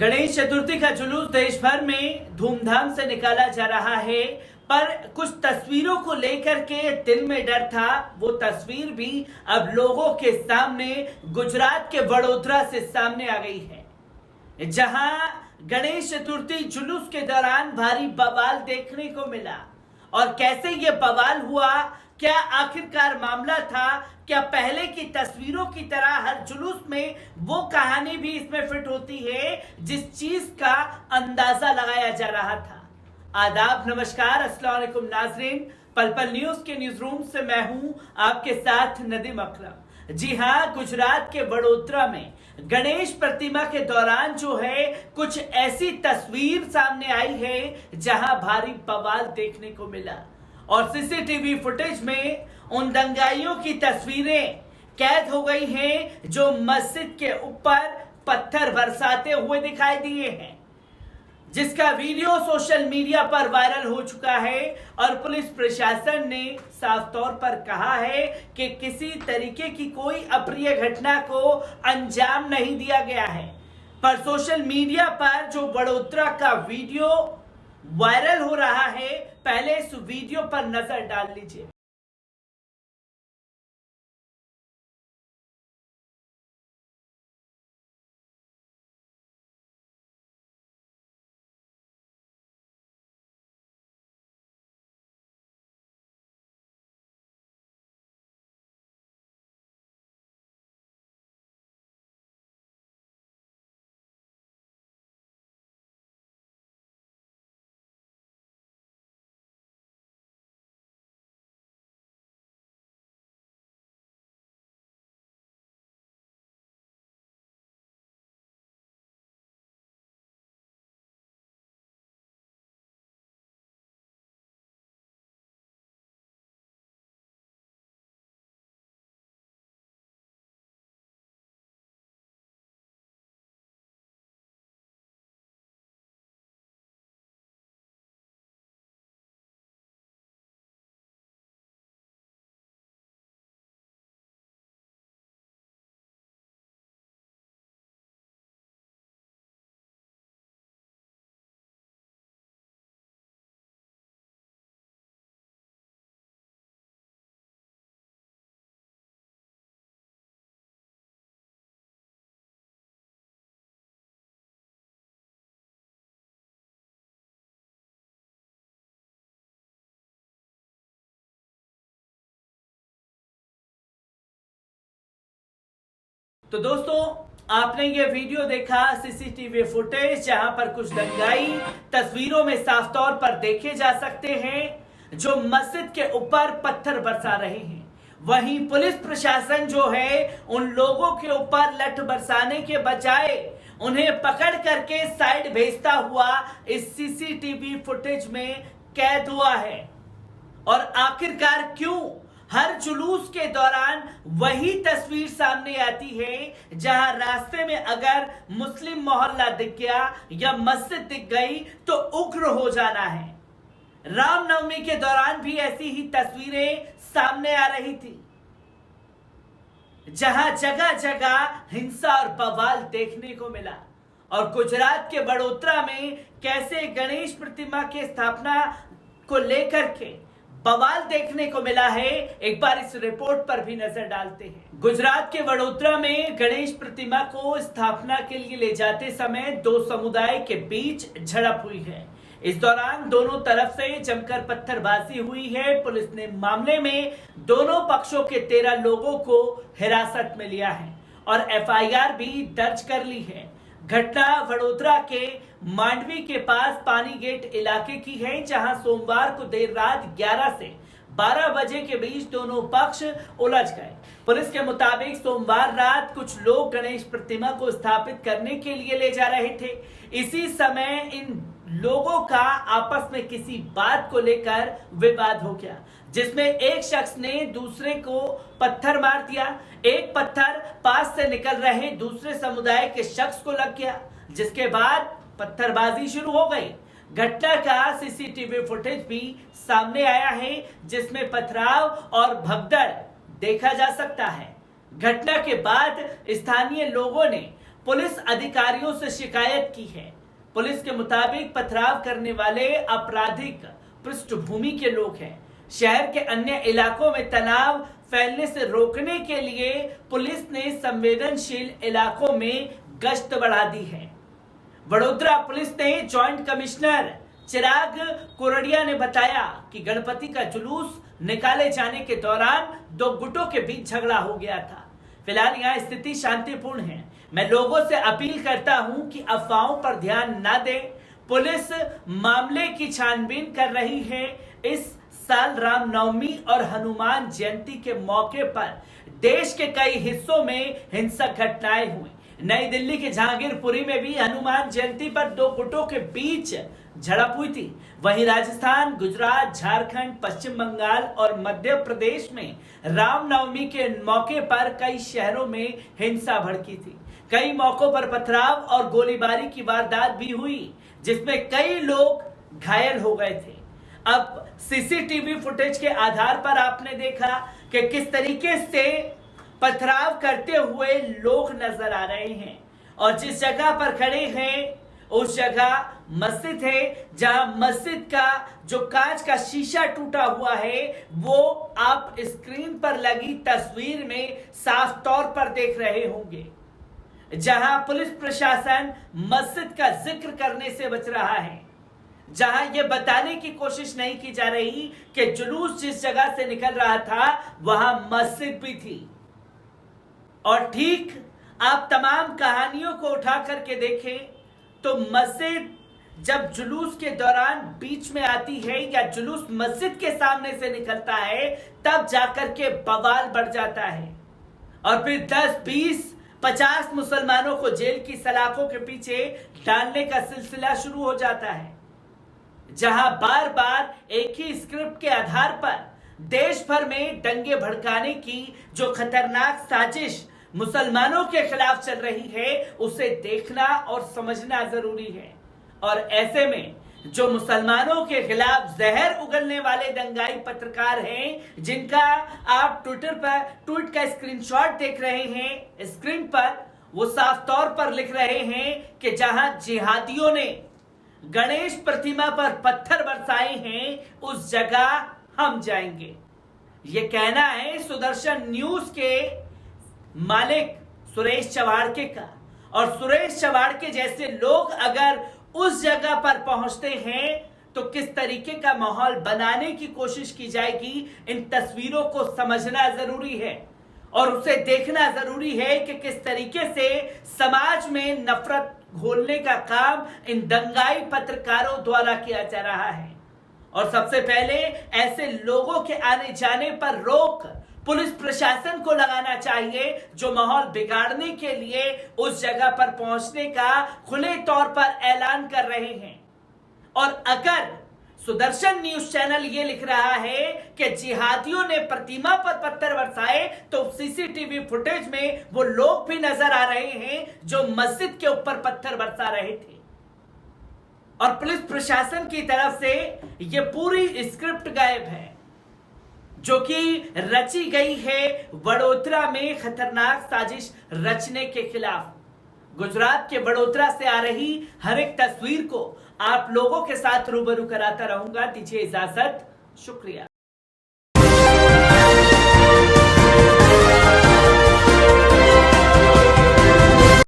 गणेश चतुर्थी का जुलूस देश भर में धूमधाम से निकाला जा रहा है, पर कुछ तस्वीरों को लेकर के दिल में डर था। वो तस्वीर भी अब लोगों के सामने गुजरात के वडोदरा से सामने आ गई है, जहां गणेश चतुर्थी जुलूस के दौरान भारी बवाल देखने को मिला। और कैसे ये बवाल हुआ, क्या आखिरकार मामला था, क्या पहले की तस्वीरों की तरह हर जुलूस में वो कहानी भी इसमें फिट होती है जिस चीज का अंदाजा लगाया जा रहा था। आदाब, नमस्कार, अस्सलाम वालेकुम नाजरीन। पल पल न्यूज के न्यूज रूम से मैं हूं आपके साथ नदीम अकरम। जी हां, गुजरात के वडोदरा में गणेश प्रतिमा के दौरान जो है कुछ ऐसी तस्वीर सामने आई है जहां भारी बवाल देखने को मिला। और सीसीटीवी फुटेज में उन दंगाइयों की तस्वीरें कैद हो गई हैं जो मस्जिद के ऊपर पत्थर बरसाते हुए दिखाई दिए हैं, जिसका वीडियो सोशल मीडिया पर वायरल हो चुका है। और पुलिस प्रशासन ने साफ तौर पर कहा है कि किसी तरीके की कोई अप्रिय घटना को अंजाम नहीं दिया गया है। पर सोशल मीडिया पर जो वडोदरा का वीडियो वायरल हो रहा है, पहले इस वीडियो पर नजर डाल लीजिए। तो दोस्तों, आपने ये वीडियो देखा, सीसीटीवी फुटेज, जहां पर कुछ दंगाई तस्वीरों में साफ तौर पर देखे जा सकते हैं जो मस्जिद के ऊपर पत्थर बरसा रहे हैं। वहीं पुलिस प्रशासन जो है उन लोगों के ऊपर लठ बरसाने के बजाय उन्हें पकड़ करके साइड भेजता हुआ इस सीसीटीवी फुटेज में कैद हुआ है। और आखिरकार क्यों हर जुलूस के दौरान वही तस्वीर सामने आती है, जहां रास्ते में अगर मुस्लिम मोहल्ला दिख गया या मस्जिद दिख गई तो उग्र हो जाना है। रामनवमी के दौरान भी ऐसी ही तस्वीरें सामने आ रही थी, जहां जगह जगह हिंसा और बवाल देखने को मिला। और गुजरात के वडोदरा में कैसे गणेश प्रतिमा की स्थापना को लेकर के बवाल देखने को मिला है, एक बार इस रिपोर्ट पर भी नजर डालते हैं। गुजरात के वडोदरा में गणेश प्रतिमा को स्थापना के लिए ले जाते समय दो समुदाय के बीच झड़प हुई है। इस दौरान दोनों तरफ से जमकर पत्थरबाजी हुई है। पुलिस ने मामले में दोनों पक्षों के 13 लोगों को हिरासत में लिया है और एफआईआर भी दर्ज कर ली है। घटना वडोदरा के मांडवी के पास पानी गेट इलाके की है, जहां सोमवार को देर रात 11 से 12 बजे के बीच दोनों पक्ष उलझ गए। पुलिस के मुताबिक सोमवार रात कुछ लोग गणेश प्रतिमा को स्थापित करने के लिए ले जा रहे थे। इसी समय इन लोगों का आपस में किसी बात को लेकर विवाद हो गया, जिसमें एक शख्स ने दूसरे को पत्थर मार दिया। एक पत्थर पास से निकल रहे दूसरे समुदाय के शख्स को लग गया, जिसके बाद पत्थरबाजी शुरू हो गई। घटना का सीसीटीवी फुटेज भी सामने आया है, जिसमें पथराव और भगदड़ देखा जा सकता है। घटना के बाद स्थानीय लोगों ने पुलिस अधिकारियों से शिकायत की है। पुलिस के मुताबिक पथराव करने वाले आपराधिक पृष्ठभूमि के लोग हैं। शहर के अन्य इलाकों में तनाव फैलने से रोकने के लिए पुलिस ने संवेदनशील इलाकों में गश्त बढ़ा दी है। वडोदरा पुलिस ने जॉइंट कमिश्नर चिराग कोरडिया ने बताया कि गणपति का जुलूस निकाले जाने के दौरान दो गुटों के बीच झगड़ा हो गया था। फिलहाल यहाँ स्थिति शांतिपूर्ण है। मैं लोगों से अपील करता हूं कि अफवाहों पर ध्यान न दें। पुलिस मामले की छानबीन कर रही है। इस साल रामनवमी और हनुमान जयंती के मौके पर देश के कई हिस्सों में हिंसक घटनाएं हुई। नई दिल्ली के जहांगीरपुरी में भी हनुमान जयंती पर दो गुटों के बीच झड़प हुई थी। वहीं राजस्थान, गुजरात, झारखंड, पश्चिम बंगाल और मध्य प्रदेश में रामनवमी के मौके पर कई शहरों में हिंसा भड़की थी। कई मौकों पर पथराव और गोलीबारी की वारदात भी हुई, जिसमें कई लोग घायल हो गए थे। अब सीसीटीवी फुटेज के आधार पर आपने देखा कि किस तरीके से पथराव करते हुए लोग नजर आ रहे हैं और जिस जगह पर खड़े हैं उस जगह मस्जिद है, जहां मस्जिद का जो कांच का शीशा टूटा हुआ है वो आप स्क्रीन पर लगी तस्वीर में साफ तौर पर देख रहे होंगे, जहां पुलिस प्रशासन मस्जिद का जिक्र करने से बच रहा है, जहां यह बताने की कोशिश नहीं की जा रही कि जुलूस जिस जगह से निकल रहा था वहां मस्जिद भी थी। और ठीक आप तमाम कहानियों को उठा करके देखें तो मस्जिद जब जुलूस के दौरान बीच में आती है या जुलूस मस्जिद के सामने से निकलता है तब जाकर के बवाल बढ़ जाता है और फिर 10, 20, 50 मुसलमानों को जेल की सलाखों के पीछे डालने का सिलसिला शुरू हो जाता है, जहां बार बार एक ही स्क्रिप्ट के आधार पर देश भर में दंगे भड़काने की जो खतरनाक साजिश मुसलमानों के खिलाफ चल रही है उसे देखना और समझना जरूरी है। और ऐसे में जो मुसलमानों के खिलाफ जहर उगलने वाले दंगाई पत्रकार हैं, जिनका आप ट्विटर पर ट्वीट का स्क्रीनशॉट देख रहे हैं स्क्रीन पर, वो साफ तौर पर लिख रहे हैं कि जहां जिहादियों ने गणेश प्रतिमा पर पत्थर बरसाए हैं उस जगह हम जाएंगे। ये कहना है सुदर्शन न्यूज के मालिक सुरेश चवाड़के का। और सुरेश चवाड़के जैसे लोग अगर उस जगह पर पहुंचते हैं तो किस तरीके का माहौल बनाने की कोशिश की जाएगी, इन तस्वीरों को समझना जरूरी है और उसे देखना जरूरी है कि किस तरीके से समाज में नफरत घोलने का काम इन दंगाई पत्रकारों द्वारा किया जा रहा है। और सबसे पहले ऐसे लोगों के आने जाने पर रोक पुलिस प्रशासन को लगाना चाहिए जो माहौल बिगाड़ने के लिए उस जगह पर पहुंचने का खुले तौर पर ऐलान कर रहे हैं। और अगर सुदर्शन न्यूज चैनल ये लिख रहा है कि जिहादियों ने प्रतिमा पर पत्थर बरसाए तो सीसीटीवी फुटेज में वो लोग भी नजर आ रहे हैं जो मस्जिद के ऊपर पत्थर बरसा रहे थे। और पुलिस प्रशासन की तरफ से ये पूरी स्क्रिप्ट गायब है जो कि रची गई है वडोदरा में खतरनाक साजिश रचने के खिलाफ। गुजरात के वडोदरा से आ रही हर एक तस्वीर को आप लोगों के साथ रूबरू कराता रहूंगा। दीजिए इजाजत, शुक्रिया।